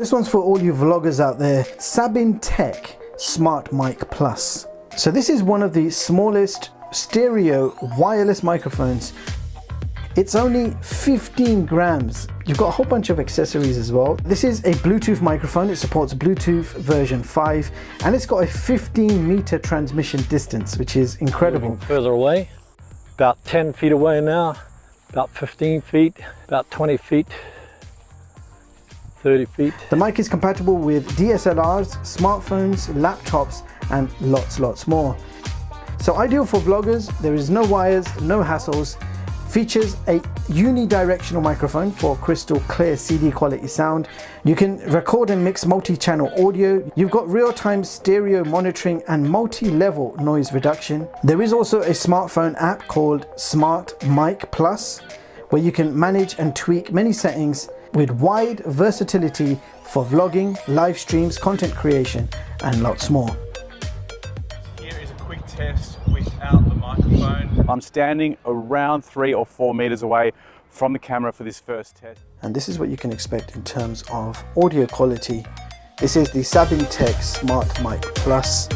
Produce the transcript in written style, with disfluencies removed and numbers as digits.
This one's for all you vloggers out there. SabineTek SmartMike Plus. So this is one of the smallest stereo wireless microphones. It's only 15 grams. You've got a whole bunch of accessories as well. This is a Bluetooth microphone. It supports Bluetooth version 5 and it's got a 15-meter transmission distance, which is incredible. Moving further away, about 10 feet away now, about 15 feet, about 20 feet, 30 feet. The mic is compatible with DSLRs, smartphones, laptops, and lots more. So ideal for vloggers. There is no wires, no hassles. Features a unidirectional microphone for crystal clear CD quality sound. You can record and mix multi-channel audio. You've got real-time stereo monitoring and multi-level noise reduction. There is also a smartphone app called SmartMike Plus, where you can manage and tweak many settings with wide versatility for vlogging, live streams, content creation, and lots more. Here is a quick test without the microphone. I'm standing around 3 or 4 meters away from the camera for this first test. And this is what you can expect in terms of audio quality. This is the SabineTek SmartMike Plus.